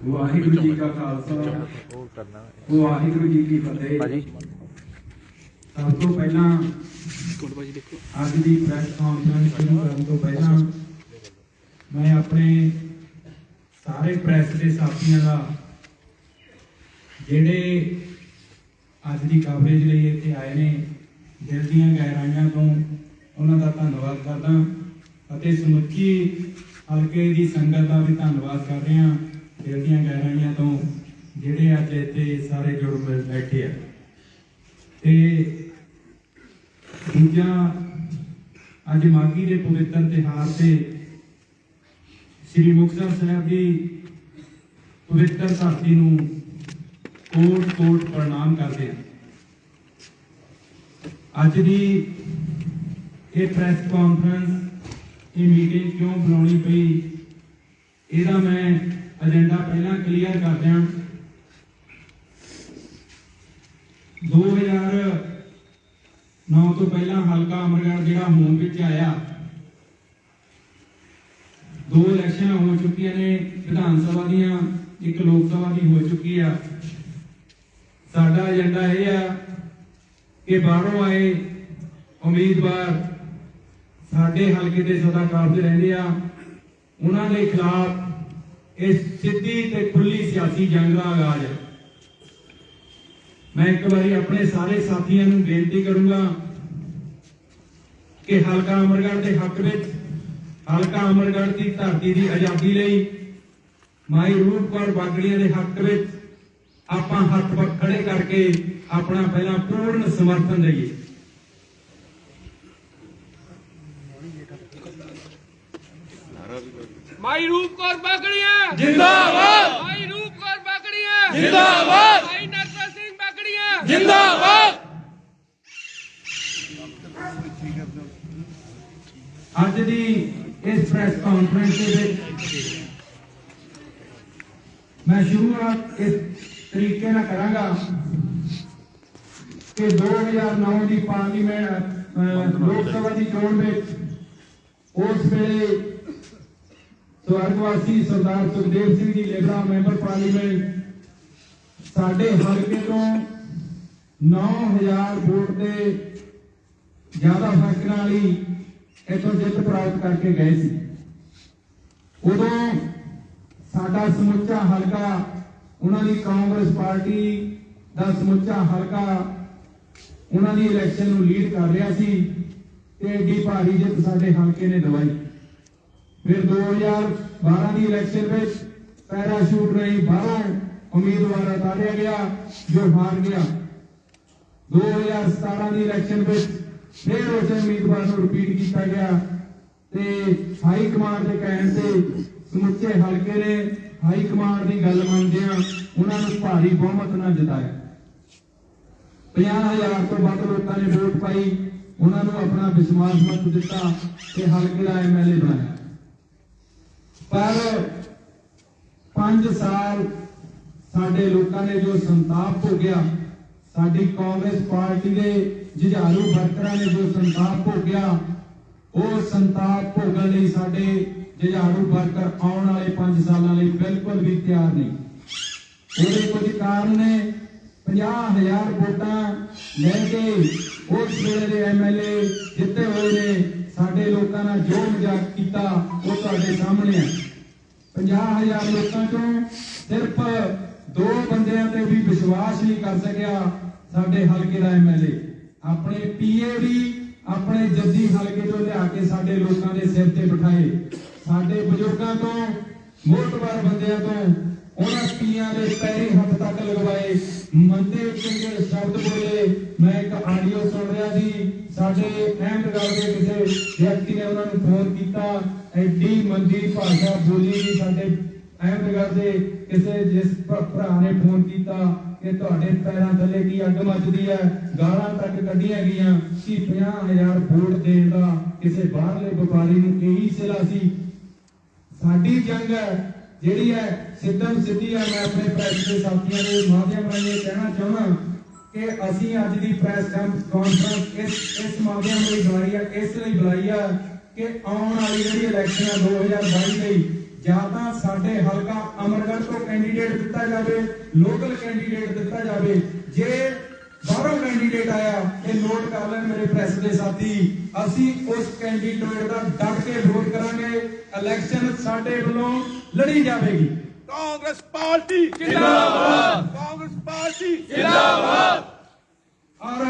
वाहिगुरू जी का खालसा वाहिगुरू जी की फतेह। सब तो पहला अज की प्रैस कॉन्फ्रेंस शुरू करने तो पहला मैं अपने सारे प्रैस के साथियों का जिहड़े अज की कवरेज लिए इत्थे आए ने दिल दीआं गहराइयां तो उन्हां दा धन्नवाद करदा ਅਤੇ ਸਮੁੱਚੀ हल्के की संगत का भी धन्नवाद कर रहे हैं दिल दीआं गहराइयां तो जिहड़े अज इत्थे सारे जुड़ मिल बैठे आ। ते दूजा अज माघी के पवित्र तिहार से श्री मुक्तसर साहब की पवित्र धरती नूं कोट कोट प्रणाम करते हैं। अज की ये प्रैस कॉन्फ्रेंस ये मीटिंग क्यों बुलानी पई इहदा मैं एजेंडा पहला क्लीयर कर दियां। 2009 तो पहला हलका अमरगढ़ जिहड़ा होंद विच आया 2 इलैक्शन हो चुकी ने विधान सभा दियां एक लोक सभा की हो चुकी है। साडा एजेंडा यह है कि बाहरों आए उम्मीदवार साडे हल्के ते सदा काबज रहिंदे आ उन्हां दे खिलाफ इस सीधी ते खुली सियासी जंग का आगाज है। मैं एक बारी अपने सारे साथियों नूं बेनती करूंगा कि हलका अमरगढ़ के हक में हलका अमरगढ़ की धरती की आजादी लई माई रूप कौर बागड़िया के हक में आपां हथ खड़े करके अपना पहला पूर्ण समर्थन दईए। माई रूप कौर बागड़िया जिंदाबाद, माई रूप कौर बागड़िया जिंदाबाद, माई नरसिंह सिंह बागड़िया जिंदाबाद। अज की इस प्रेस कॉन्फ्रेंस मैं शुरुआत इस तरीके ना करांगा कि 2009 की पार्लीमेंट लोकसभा की चोण में उस वेले स्वर्गवासी सरदार सुखदेव सिंह जी लेबरा मैंबर पार्लीमेंट साडे हल्के तो 9000 वोट के ज्यादा फर्क नाल ही इथों जित प्राप्त करके गए सी। उदों साडा समुचा हल्का उन्होंने कांग्रेस पार्टी का समुचा हल्का उन्होंने इलैक्शन नूं लीड कर रहा सी ते एडी भारी जित साडे हल्के ने दवाई। फिर 2012 की इलैक्शन में पैराशूट नहीं 12 उम्मीदवार उतारिया गया जो हार गया। 2017 की इलैक्शन में फिर उस उम्मीदवार को रिपीट किया गया ते हाई कमांड के कहने से समुचे हल्के ने हाई कमांड की गल मनदियां उन्होंने भारी बहुमत न जिताया। 50,000 तो वध लोगों ने वोट पाई उन्होंने अपना विश्वास मत दिता ते हल्के का MLA बनाया। पर 5 साल साडे लोगों ने जो संताप भोगया साडी कांग्रेस पार्टी के जुझारू वर्करां ने जो संताप भोगया वो संताप भोगण लई साडे जुझारू वर्कर आने वाले 5 सालों लई बिल्कुल भी तैयार नहीं। ਉਹਦੇ कुछ कारण ने 50,000 वोटां लैके उस वेले दे MLA जिते हुए ने साडे लोगों ने जो मजाक किया वो तुहाडे सामने है। 50,000 लोगों चों सिर्फ 2 बंदियां ते भी विश्वास नहीं कर सकिया साडे हल्के दा MLA अपने PA भी अपने जद्दी हल्के चों लिया के साडे लोगों के सिर ते बिठाए। साडे बजुर्गों तो मोहतबर बंदियां तो उन्होंने पीआं दे पैरी हथ तक लगवाए मंदे चंगे शब्द बोले। मैं एक ऑडियो सुन रहा थी साडे अहमदगढ़ के किसी व्यक्ति ने उन्होंने फोन किया एडी मंदी भाषा बोली कि साडे अहमदगढ़ के किसी जिस भरा ने फोन किया कि तुहाडे पैरों थले की अग मचदी है गालां तक कढ़ियां गईयां कि 50,000 वोट देण दा किसी बाहरले व्यापारी नूं यही सिला सी। साडी जंग है जिहड़ी है सिद्धम सिद्धी है। मैं अपने प्रेस के साथियों के माध्यम राਹੀਂ कहना चाहना कि असीं अज दी प्रेस कॉन्फ्रेंस इस माध्यम राਹੀਂ बुलाई है इसलिए बुलाई है कि आने वाली जी इलैक्शन 2022 ਲਈ ਜਾਂ ਤਾਂ ਸਾਡੇ ਹਲਕਾ ਅਮਰਗੜ੍ਹ ਤੋਂ ਕੈਂਡੀਡੇਟ ਦਿੱਤਾ ਜਾਵੇ, ਲੋਕਲ ਕੈਂਡੀਡੇਟ ਦਿੱਤਾ ਜਾਵੇ। ਜੇ ਬਾਹਰੋਂ ਕੈਂਡੀਡੇਟ ਆਇਆ, ਇਹ ਨੋਟ ਕਰ ਲੈਣ ਮੇਰੇ ਪ੍ਰੈਸ ਦੇ ਸਾਥੀ, ਅਸੀਂ ਉਸ ਕੈਂਡੀਡੇਟ ਦਾ ਡਟ ਕੇ ਵਿਰੋਧ ਕਰਾਂਗੇ। ਇਲੈਕਸ਼ਨ ਸਾਡੇ ਵੱਲੋਂ ਲੜੀ ਜਾਵੇਗੀ। कांग्रेस पार्टी जिंदाबाद, कांग्रेस पार्टी जिंदाबाद। और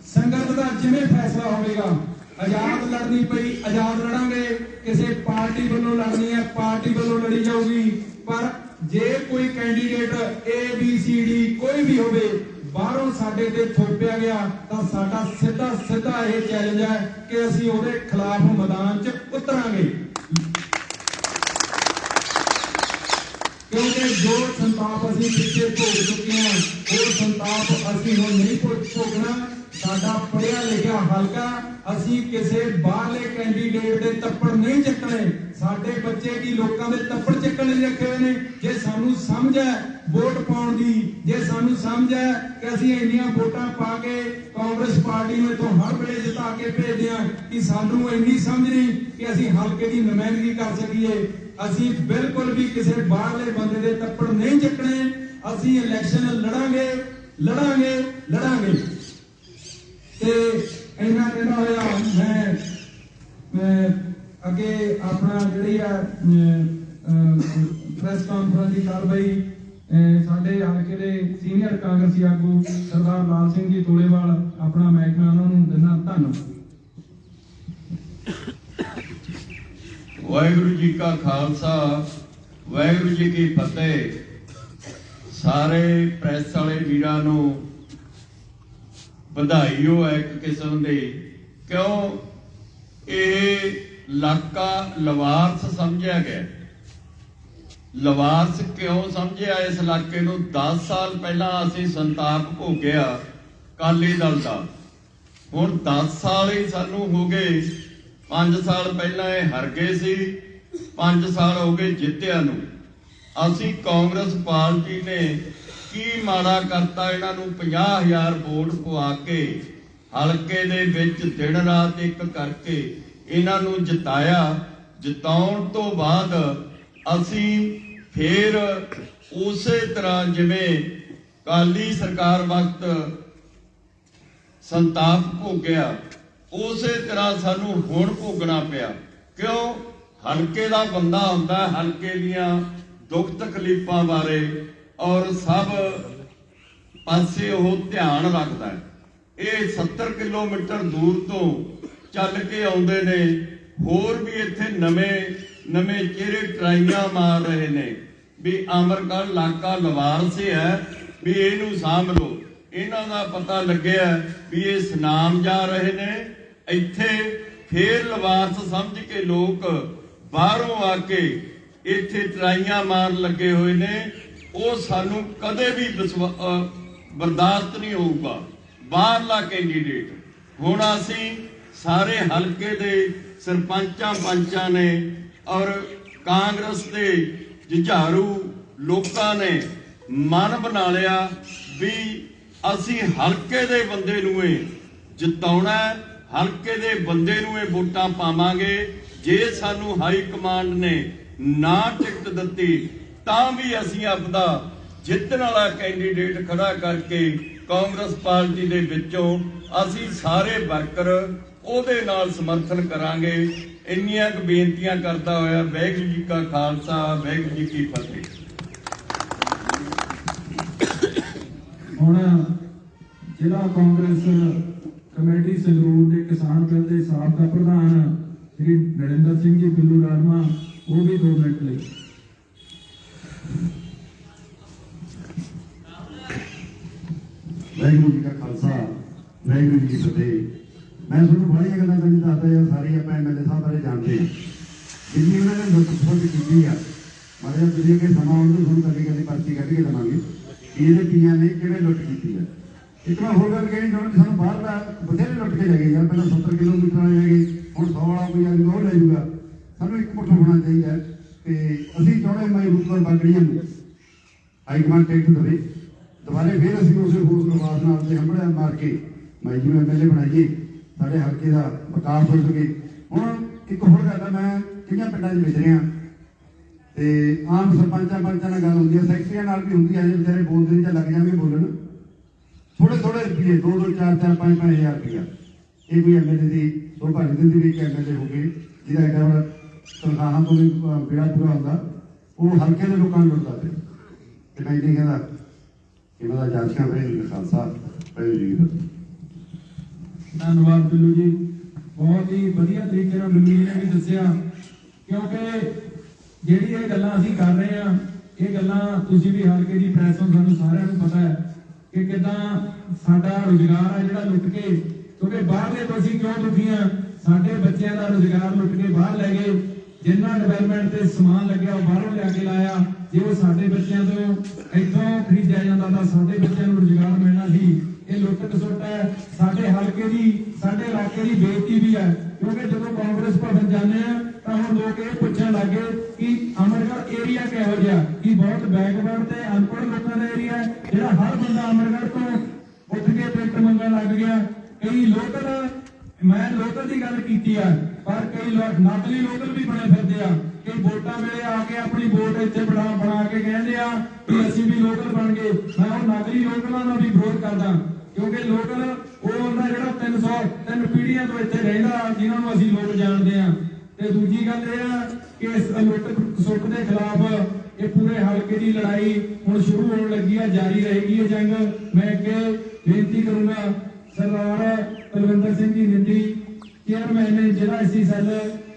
संगत का जिवें फैसला होगा, आजाद लड़नी पई आजाद लड़ांगे, किसी पार्टी वालों लड़नी है पार्टी वालों लड़ी जाऊगी। पर जे कोई कैंडीडेट ABCD कोई भी होवे बाहरों साडे ते थोपिया गया तो साडा सीधा सीधा यह चैलेंज है कि असीं उहदे खिलाफ मैदान च उतरांगे। क्योंकि जो संताप असीं पिछे भोग चुके हैं वो संताप असीं हुण नहीं भोगना। साडा पढ़िया लिखिया हलका, असीं किसी बाहरले कैंडीडेट दे तप्पड़ नहीं चकने। साडे बच्चे भी लोकां दे तप्पड़ चक्कण नहीं रखे हुए ने। जे सानू समझ है वोट पाउण दी, जे सानू समझ है कि असीं इन्नियां वोटां पा के कांग्रेस पार्टी नूं इत्थों हर वेले जिता के भेजदे हां कि सानू इन्नी समझ नहीं कि असीं हलके दी नुमाइंदगी कर सकीए। असीं बिल्कुल भी किसी बाहरले बंदे दे तप्पड़ नहीं चकने। असीं इलैक्शन लड़ांगे लड़ांगे लड़ांगे। ते इन्ना कहना होया मैं अगे अपना जिहड़ी आ प्रेस कॉन्फ्रेंस की कार्रवाई साडे हलके दे सीनियर कांग्रेसी आगू सरदार लाल सिंह जी तोलेवाल अपना महकमा उन्हां नूं दिना धन्नवाद। वाहिगुरु जी का खालसा वाहिगुरु जी की फतेह। सारे प्रेस वाले वीरां नूं बधाई हो एक किस्म दी। क्यों ये इलाका लवारस समझा गया? लवारस क्यों समझिया? इस इलाके नूं 10 साल पहला असीं संताप भोगिया अकाली दल दा। हुण 10 साल ही सानू हो गए। 5 साल पहला ये हर गए सी, 5 साल हो गए जित्तिया नूं। असीं कांग्रेस पार्टी ने की माड़ा करता? इन्हां नूं 50,000 वोट पवा के हलके दे विच दिन रात एक करके इन्हां नूं जिताया। जिताउण तो बाद असीं फिर उसे तरह जिवें काली सरकार वक्त संताप भोगिया उसे तरह सानू हुण भोगना पिया। क्यों? हलके दा बंदा हुंदा हलके दियां दुख तकलीफां बारे और सब पासे वो ध्यान रखता है। ये 70 किलोमीटर दूर तो चल के आउंदे ने। होर भी इत्थे नवें नवें चेहरे ट्राइयां मार रहे ने भी अमरगढ़ इलाका लवारस है भी इनू साम लो। इन्हां दा पता लग्या भी ये सनाम जा रहे ने। इत्थे फिर लवारस समझ के लोग बाहरों आके इत्थे ट्राइयां मार लगे हुए ने। वो सानू कदे भी बर्दाश्त नहीं होगा। बाहरला कैंडीडेट हुण असीं सारे हलके दे सरपंचां पंचां ने और कांग्रेस के जुझारू लोकां ने मन बना लिया भी असीं हलके दे बंदे नूं जिताउणा। हलके दे बंदे नूं वोटां पावांगे। जे सानू हाई कमांड ने ना टिकट दित्ती तां भी असीं आपदा जितण वाला कैंडीडेट खड़ा करके कांग्रेस पार्टी दे विचों असीं सारे वर्कर ਉਹਦੇ ਨਾਲ ਸਮਰਥਨ ਕਰਾਂਗੇ। ਇੰਨੀਆਂ ਕੁ ਬੇਨਤੀਆਂ ਕਰਦਾ ਹੋਇਆ ਵਾਹਿਗੁਰੂ ਜੀ ਕਾ ਖਾਲਸਾ ਵਾਹਿਗੁਰੂ ਜੀ ਕੀ ਫਤਿਹ। ਹੁਣ ਜ਼ਿਲ੍ਹਾ ਕਾਂਗਰਸ ਕਮੇਟੀ ਸੰਗਰੂਰ ਦੇ ਕਿਸਾਨ ਦਲ ਦੇ ਸਾਬਕਾ ਪ੍ਰਧਾਨ श्री नरेंद्र सिंह जी बिल्लू लाडमा वो भी 2 मिनट ले। वाहिगुरू जी का खालसा वाहिगुरू जी की फतेह। मैं थोड़ा बड़िया गल्लां करनी चाहता यार सारी आप MLA साहब बारे जानते हैं जिन्नी उन्होंने लुट खसुट की है। मारे तुझे के समा आने तो कभी कभी पर्ची कट के देवांगे कि ये पीआं ने किहड़े लुट की है। एक मैं होर गल कहनी चाਹੁੰਦਾ सानू बाहर दा बथेरे लुट के लगे यार। पहले 70 किलोमीटर आए हैगे ਹੁਣ 100 वाला कोई आदमी वो ले जूगा। सानू एक मुठ होना चाहिए कि असीं चाहुंदे मैं रूपगढ़ बागड़ियां नूं हाईकमान टिकट देवे दोबारे फिर असीं उस विश्वास नाल ते हंबड़ियां मार के मैं जिवें MLA बनाइए साढ़े हल्के का विकास हो सके। हुण ਇੱਕ ਹੋਰ ਗੱਲ ਆ, ਮੈਂ ਕਈਆਂ ਪਿੰਡਾਂ 'ਚ ਵਿਚ ਰਿਹਾ ਤੇ ਆਮ ਸਰਪੰਚਾਂ ਪੰਚਾਂ ਨਾਲ ਗੱਲ ਹੁੰਦੀ ਹੈ, ਸੈਕਟਰੀਆਂ ਨਾਲ ਵੀ ਹੁੰਦੀ ਹੈ, ਜੇ ਵਿਚਾਰੇ ਬੋਲਦੇ ਜਾਂ ਲੱਗ ਜਾਣਗੇ ਬੋਲਣ, ਥੋੜੇ ਥੋੜੇ ਰੁਪਏ 2-2 4-4 5-5 ਹਜ਼ਾਰ ਰੁਪਇਆ ਇਹ ਕੋਈ ਐਮਐਲਏ ਦੀ ਸੌਭਾਗਯ ਦੀ ਵੀ ਇੱਕ ਐਮਐਲਏ ਹੋ ਗਏ ਜਿਹਦਾ ਐਡਾ ਬੜਾ ਤਨਖਾਹਾਂ ਤੋਂ ਵੀ ਬੇੜਾ ਪੂਰਾ ਹੁੰਦਾ, ਉਹ ਹਲਕੇ ਦੇ ਲੋਕਾਂ ਨੂੰ ਲੁੱਟਦਾ ਪਿਆ। ਤੇ ਮੈਂ ਨਹੀਂ ਕਹਿੰਦਾ ਇਹਨਾਂ ਦਾ ਜਾਚਕਾਂ ਵੇ ਖਾਲਸਾ ਪਹਿਲੇ ਜੀ। ਧੰਨਵਾਦ ਬਿੱਲੂ ਜੀ, ਬਹੁਤ ਹੀ ਵਧੀਆ ਤਰੀਕੇ ਨਾਲ ਬਿੱਲੂ ਜੀ ਨੇ ਵੀ ਦੱਸਿਆ, ਕਿਉਂਕਿ ਜਿਹੜੀ ਇਹ ਗੱਲਾਂ ਅਸੀਂ ਕਰ ਰਹੇ ਹਾਂ, ਇਹ ਗੱਲਾਂ ਤੁਸੀਂ ਵੀ ਹਲਕੇ ਦੀ ਪ੍ਰੈਸ ਤੋਂ ਸਾਨੂੰ ਸਾਰਿਆਂ ਨੂੰ ਪਤਾ ਹੈ ਕਿ ਕਿੱਦਾਂ ਸਾਡਾ ਰੁਜ਼ਗਾਰ ਆ ਜਿਹੜਾ ਲੁੱਟ ਕੇ, ਕਿਉਂਕਿ ਬਾਹਰਲੇ ਤੋਂ ਅਸੀਂ ਕਿਉਂ ਦੁਖੀ ਹਾਂ, ਸਾਡੇ ਬੱਚਿਆਂ ਦਾ ਰੁਜ਼ਗਾਰ ਲੁੱਟ ਕੇ ਬਾਹਰ ਲੈ ਗਏ, ਜਿੰਨਾ ਡਿਵੈਲਪਮੈਂਟ ਤੇ ਸਮਾਨ ਲੱਗਿਆ ਉਹ ਬਾਹਰੋਂ ਲਿਆ ਕੇ ਲਾਇਆ, ਜੇ ਉਹ ਸਾਡੇ ਬੱਚਿਆਂ ਤੋਂ ਇੱਥੋਂ ਖਰੀਦਿਆ ਜਾਂਦਾ ਤਾਂ ਸਾਡੇ ਬੱਚਿਆਂ ਨੂੰ ਰੁਜ਼ਗਾਰ ਮਿਲਣਾ ਸੀ। ਇਹ ਲੁੱਟ ਖਸੁੱਟ ਹੈ, ਸਾਡੇ ਹਲਕੇ ਦੀ ਸਾਡੇ ਇਲਾਕੇ ਦੀ ਬੇਇੱਜ਼ਤੀ ਵੀ ਹੈ, ਕਿਉਂਕਿ ਜਦੋਂ ਕਾਂਗਰਸ ਭਵਨ ਜਾਂਦੇ ਆ ਤਾਂ ਹੁਣ ਲੋਕ ਇਹ ਪੁੱਛਣ ਲੱਗੇ ਕਿ ਅਮਰਗੜ੍ਹ ਏਰੀਆ ਕਿਹੋ ਜਿਹਾ, ਕਿ ਬਹੁਤ ਬੈਕਵਰਡ ਤੇ ਅਨਪੜ੍ਹ ਲੋਕਾਂ ਦਾ ਏਰੀਆ ਹੈ, ਜਿਹੜਾ ਹਰ ਬੰਦਾ ਅਮਰਗੜ੍ਹ ਤੋਂ ਉੱਠ ਕੇ ਟਿਕਟ ਮੰਗਣ ਲੱਗ ਗਿਆ। ਕਈ ਲੋਕਲ, ਮੈਂ ਲੋਕਲ ਦੀ ਗੱਲ ਕੀਤੀ ਆ, ਪਰ ਕਈ ਲੋਕ ਨਕਲੀ ਲੋਕਲ ਵੀ ਬਣੇ ਫਿਰਦੇ ਆ, ਕਈ ਵੋਟਾਂ ਵੇਲੇ ਆ ਕੇ ਆਪਣੀ ਵੋਟ ਇੱਥੇ ਬਣਾ ਕੇ ਕਹਿੰਦੇ ਆ ਕਿ ਅਸੀਂ ਵੀ ਲੋਕਲ ਬਣ ਗਏ। ਮੈਂ ਉਹ ਨਕਲੀ ਲੋਕਲਾਂ ਦਾ ਵੀ ਵਿਰੋਧ ਕਰਦਾ, ਕਿਉਂਕਿ ਲੋਕਲ ਉਹ ਹੁੰਦਾ ਜਿਹੜਾ 303 ਪੀੜ੍ਹੀਆਂ ਤੋਂ ਇੱਥੇ ਰਹਿੰਦਾ, ਜਿਨ੍ਹਾਂ ਨੂੰ ਅਸੀਂ ਲੋਕ ਜਾਣਦੇ ਆ। ਤੇ ਦੂਜੀ ਗੱਲ ਇਹ ਆ ਕਿ ਇਸ ਲੁੱਟ ਖਸੁੱਟ ਦੇ ਖਿਲਾਫ ਇਹ ਪੂਰੇ ਹਲਕੇ ਦੀ ਲੜਾਈ ਹੁਣ ਸ਼ੁਰੂ ਹੋਣ ਲੱਗੀ ਆ, ਜਾਰੀ ਰਹੇਗੀ ਇਹ ਜੰਗ। ਮੈਂ ਅੱਗੇ ਬੇਨਤੀ ਕਰੂੰਗਾ ਸਰਦਾਰ ਕੁਲਵਿੰਦਰ ਸਿੰਘ ਜੀ ਨਿੰਦੀ, ਚੇਅਰਮੈਨ ਨੇ ਜ਼ਿਲ੍ਹਾ ਐਸਸੀ ਸੈੱਲ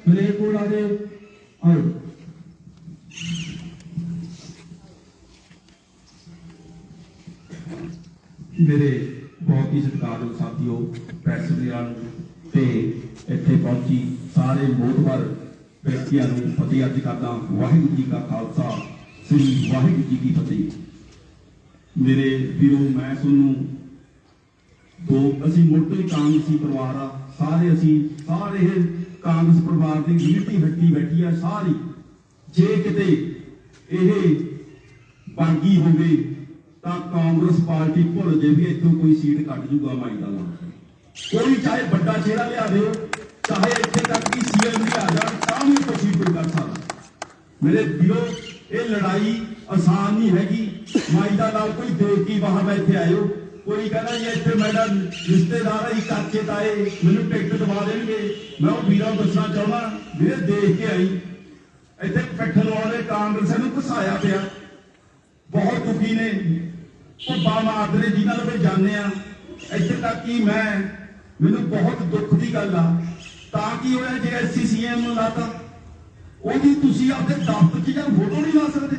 ਮਲੇਰਕੋਟਲਾ ਦੇ, ਆਓ। ਮੇਰੇ ਬਹੁਤ ਹੀ ਸਤਿਕਾਰਯੋਗ ਸਾਥੀਓ, ਪ੍ਰੈਸ ਵੀਰਾਂ ਨੂੰ ਤੇ ਇੱਥੇ ਪਹੁੰਚੀ ਸਾਰੇ ਮੋਹਤਬਰ ਵਿਅਕਤੀਆਂ ਨੂੰ ਫਤਿਹ ਅਰਜ਼ ਕਰਦਾ। ਵਾਹਿਗੁਰੂ ਜੀ ਕਾ ਖਾਲਸਾ, ਸ੍ਰੀ ਵਾਹਿਗੁਰੂ ਜੀ ਕੀ ਫਤਿਹ। ਮੇਰੇ ਵੀਰੋ, ਮੈਂ ਤੁਹਾਨੂੰ ਅਸੀਂ ਮੋਟੇ ਕਾਂਗਰਸੀ ਪਰਿਵਾਰ ਆ, ਸਾਰੇ ਸਾਰੇ ਕਾਂਗਰਸ ਪਰਿਵਾਰ ਦੀ ਯੂਨਿਟੀ ਹੱਟੀ ਬੈਠੀ ਆ ਸਾਰੀ। ਜੇ ਕਿਤੇ ਇਹ ਬਾਗੀ ਹੋਵੇ ਤਾਂ ਕਾਂਗਰਸ ਪਾਰਟੀ ਭੁੱਲ ਜੇ ਵੀ ਇੱਥੋਂ ਕੋਈ ਸੀਟ ਕੱਢ ਜੂਗਾ ਮਾਈ ਦਾ ਲਾ। ਕੋਈ ਚਾਹੇ ਵੱਡਾ ਚਿਹਰਾ ਲਿਆ ਦਿਓ, ਚਾਹੇ ਇੱਥੇ ਤੱਕ ਕਿ ਸੀਐਮ ਵੀ ਆ ਜਾਣ, ਤਾਂ ਵੀ ਕੋਈ ਸੀਟ ਕੋਈ ਕੱਢ ਸਕਦਾ। ਮੇਰੇ ਵੀਰੋ, ਇਹ ਲੜਾਈ ਆਸਾਨ ਨਹੀਂ ਹੈਗੀ। ਮਾਈ ਦਾ ਲਾਲ ਕੋਈ ਦੇਖ ਕੇ ਬਾਹਰ ਮੈਂ ਇੱਥੇ ਆਇਓ, ਕੋਈ ਕਹਿੰਦਾ ਜੀ ਇੱਥੇ ਮੇਰਾ ਰਿਸ਼ਤੇਦਾਰ ਹੈ, ਚਾਚੇ ਤਾਏ ਮੈਨੂੰ ਟਿਕਟ ਦਵਾ ਦੇਣਗੇ। ਮੈਂ ਉਹ ਵੀਰਾਂ ਨੂੰ ਦੱਸਣਾ ਚਾਹੁੰਦਾ, ਵੀਰੇ ਦੇਖ ਕੇ ਆਈ, ਇੱਥੇ ਇਕੱਠਣ ਵਾਲੇ ਕਾਂਗਰਸ ਨੂੰ ਘਸਾਇਆ ਪਿਆ, ਬਹੁਤ ਦੁਖੀ ਨੇ, ਭੁੱਬਾ ਮਾਰਦੇ ਨੇ ਜਿਨ੍ਹਾਂ ਨੂੰ ਜਾਂਦੇ ਆ। ਇੱਥੇ ਤੱਕ ਕਿ ਮੈਨੂੰ ਬਹੁਤ ਦੁੱਖ ਦੀ ਗੱਲ ਆ, ਤਾਂ ਕੀ ਹੋਇਆ ਜੇ ਐਸਸੀ ਸੀਐਮ ਨੂੰ ਲਾਤਾ, ਉਹਦੀ ਤੁਸੀਂ ਆਪਣੇ ਦਫ਼ਤਰ 'ਚ ਜਾਂ ਫੋਟੋ ਨਹੀਂ ਲਾ ਸਕਦੇ।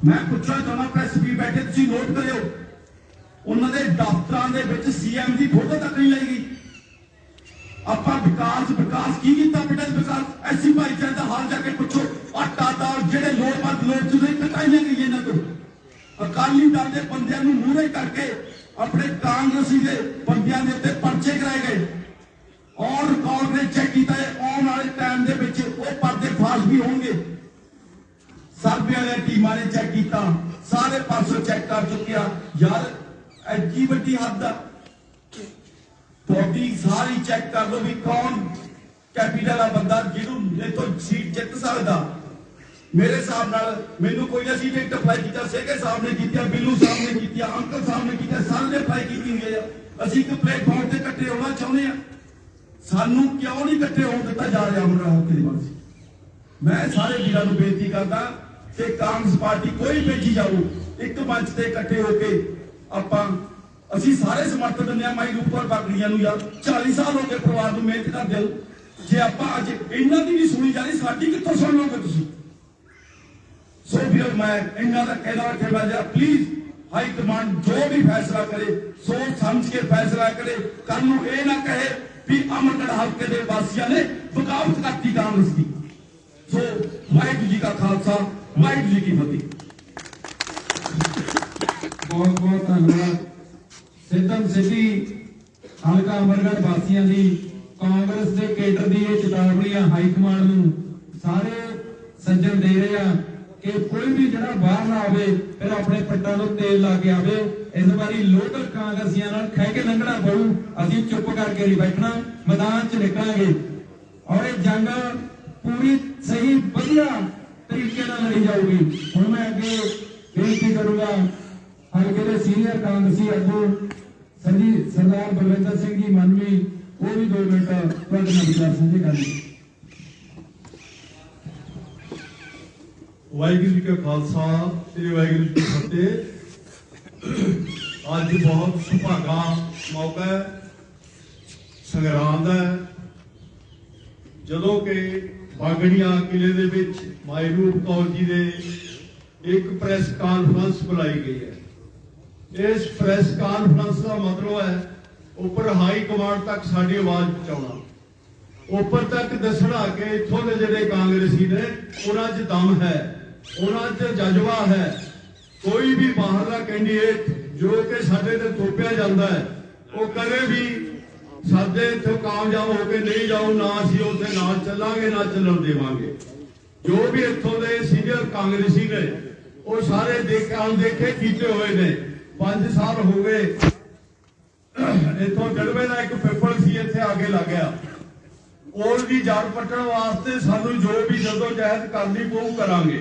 ਮੈਂ ਪੁੱਛਣਾ ਚਾਹੁੰਦਾ, ਪ੍ਰੈਸ ਵੀ ਬੈਠੇ, ਤੁਸੀਂ ਨੋਟ ਕਰਿਓ, ਉਹਨਾਂ ਦੇ ਦਫ਼ਤਰਾਂ ਦੇ ਵਿੱਚ ਸੀਐਮ ਦੀ ਫੋਟੋ ਤੱਕ ਨਹੀਂ ਲਈ ਗਈ। ਆਪਾਂ ਵਿਕਾਸ ਕੀ ਕੀਤਾ ਪਿੰਡਾਂ 'ਚ? ਵਿਕਾਸ ਐਸੀ ਭਾਈਚਾਰੇ ਦਾ ਹਾਲ ਜਾ ਕੇ ਪੁੱਛੋ। ਆਟਾ ਦਾਲ ਜਿਹੜੇ ਲੋੜਵੰਦ ਲੋਕ ਤੁਸੀਂ ਕਟਾਈਆਂ ਗਈਆਂ ਇਹਨਾਂ ਤੋਂ, ਅਕਾਲੀ ਦਲ ਦੇ ਬੰਦਿਆਂ ਨੂੰ ਮੂਹਰੇ ਕਰਕੇ ਆਪਣੇ ਕਾਂਗਰਸੀ ਦੇ ਬੰਦਿਆਂ ਦੇ ਉੱਤੇ ਪਰਚੇ ਕਰਾਏ ਗਏ, ਔਰ ਰਿਕਾਰਡ ਨੇ ਚੈੱਕ ਕੀਤਾ। ਆਉਣ ਵਾਲੇ ਟਾਈਮ ਦੇ ਵਿੱਚ ਉਹ ਪਰਦੇ ਫਾਸ਼ ਵੀ ਹੋਣਗੇ। ਸਰਵੇ ਵਾਲੀਆਂ ਟੀਮਾਂ ਨੇ ਚੈੱਕ ਕੀਤਾ, ਸਾਰੇ ਪਾਸੋਂ ਚੈੱਕ ਕਰ ਚੁੱਕਿਆ। ਯਾਰ ਐਡੀ ਵੱਡੀ ਹੱਦ ਆ, ਤੁਹਾਡੀ ਸਾਰੀ ਚੈੱਕ ਕਰ ਲਓ ਵੀ ਕੌਣ ਕੈਪੀਟਲ ਆ ਬੰਦਾ ਜਿਹਨੂੰ ਇੱਥੋਂ ਸੀਟ ਜਿੱਤ ਸਕਦਾ। ਮੇਰੇ ਹਿਸਾਬ ਨਾਲ ਮੈਨੂੰ ਕੋਈ ਅਸੀਂ ਟਿਕਟ ਅਪਲਾਈ ਕੀਤਾ, ਸੇਗੇ ਸਾਹਿਬ ਨੇ ਕੀਤਾ, ਬਿੱਲੂ ਸਾਹਿਬ ਨੇ ਕੀਤਾ, ਅੰਕਲ ਸਾਹਿਬ ਨੇ ਕੀਤਾ, ਸਾਰੇ ਨੇ ਅਪਲਾਈ ਕੀਤੀ ਹੋਈ ਆ। ਅਸੀਂ ਇੱਕ ਪਲੇਟਫਾਰਮ ਤੇ ਇਕੱਠੇ ਹੋਣਾ ਚਾਹੁੰਦੇ ਆ, ਸਾਨੂੰ ਕਿਉਂ ਨਹੀਂ ਇਕੱਠੇ ਹੋਣ ਦਿੱਤਾ ਜਾ ਰਿਹਾ ਅਮਰਾ ਹਲਕੇ ਦੇ ਪਾਸੇ। ਮੈਂ ਸਾਰੇ ਵੀਰਾਂ ਨੂੰ ਬੇਨਤੀ ਕਰਦਾ ਕਿ ਕਾਂਗਰਸ ਪਾਰਟੀ ਕੋਈ ਭੇਜੀ ਜਾਊ, ਇੱਕ ਮੰਚ ਤੇ ਇਕੱਠੇ ਹੋ ਕੇ ਅਸੀਂ ਸਾਰੇ ਸਮਰਥਨ ਦਿੰਦੇ ਆ ਮਾਈ ਰੂਪਕੌਰ ਬਾਗੜੀਆਂ ਨੂੰ। ਯਾਰ 40 ਸਾਲ ਹੋ ਗਏ ਪਰਿਵਾਰ ਨੂੰ ਮਿਹਨਤ ਕਰਦੇ ਹੋ, ਜੇ ਆਪਾਂ ਅੱਜ ਇਹਨਾਂ ਦੀ ਵੀ ਸੁਣੀ ਜਾ ਰਹੀ, ਸਾਡੀ ਕਿੱਥੋਂ ਸੁਣ ਲਓਗੇ ਤੁਸੀਂ? ਸੋ ਫਿਰ ਮੈਂ ਇਹਨਾਂ ਦਾ ਕਹਿਣਾ ਰੱਖਿਆ ਜਾ, ਪਲੀਜ਼ ਹਾਈ ਕਮਾਂਡ ਜੋ ਵੀ ਫੈਸਲਾ ਕਰੇ ਸੋਚ ਸਮਝ ਕੇ ਫੈਸਲਾ ਕਰੇ। ਕੱਲ ਨੂੰ ਇਹ ਨਾ ਕਹੇ ਵੀ ਅਮਰਗੜ੍ਹ ਹਲਕੇ ਦੇ ਵਾਸੀਆਂ ਨੇ ਬਗਾਵਤ ਕਰਤੀ ਕਾਂਗਰਸ ਦੀ। ਸੋ ਵਾਹਿਗੁਰੂ ਜੀ ਕਾ ਖਾਲਸਾ, ਵਾਹਿਗੁਰੂ ਜੀ ਕੀ ਫਤਿਹ। ਬਹੁਤ ਬਹੁਤ ਧੰਨਵਾਦ। ਸਿੱਧਮ ਸਿੱਧੀ ਹਲਕਾ ਅਮਰਗੜ੍ਹ ਵਾਸੀਆਂ ਦੀ ਕਾਂਗਰਸ ਦੇ ਕੇਡਰ ਦੀ ਇਹ ਚੇਤਾਵਨੀ ਹਾਈ ਕਮਾਂਡ ਨੂੰ ਸਾਰੇ ਸੱਜਣ ਦੇ ਰਹੇ ਆ ਕਿ ਕੋਈ ਵੀ ਜਿਹੜਾ ਬਾਹਰ ਨਾ ਆਵੇ, ਫਿਰ ਆਪਣੇ ਪੱਟਾਂ ਨੂੰ ਤੇਲ ਲਾ ਕੇ ਆਵੇ। ਇਸ ਵਾਰੀ ਲੋਕਲ ਕਾਂਗਰਸੀਆਂ ਨਾਲ ਖਹਿ ਕੇ ਲੰਘਣਾ ਪਊ। ਅਸੀਂ ਚੁੱਪ ਕਰਕੇ ਨਹੀਂ ਬੈਠਣਾ, ਮੈਦਾਨ 'ਚ ਨਿਕਲਾਂਗੇ। और ये जंग पूरी सही बढ़िया तरीके नाल लड़ी जाऊगी। हुण मैं अगे बेनती करूंगा हल्के के सीनियर कांग्रेसी आगू सरदार बलविंदर सिंह जी मानवी, वो भी 2 मिनट तुहाडे नाल विचार साझे करन। वाहिगुरू जी का खालसा, श्री वाहिगुरू जी की फतेह। अज बहुत सुभागा मौका है, संग्राम का, जदों के बागड़िया किले दे विच माई रूप कौर जी दे एक प्रैस कॉन्फ्रेंस बुलाई गई है। इस प्रैस कॉन्फ्रेंस का मतलब है उपर हाई कमांड तक साडी आवाज पहुंचाना, उपर तक दसना कि इत्थों के जिहड़े कांग्रेसी ने उन्हां च दम है, उन्हां च जज्बा है। कोई भी बाहरला कैंडीडेट जो कि साडे ते थोपिया जाता है वो कदे भी साडे इत्थों कामयाब होकर नहीं जाओ, ना असीं उत्थे नाल चलांगे ना चलन देवांगे। जो भी इत्थों के सीनियर कांग्रेसी ने वो सारे अनदेखे कीते हुए ने। 5 साल हो गए इत्थों जड़वे का एक पेपर सी इत्थे आगे लग गया, उसकी जड़ पट्टण वास्ते सानू जो भी जदोजहद करनी पऊ करांगे।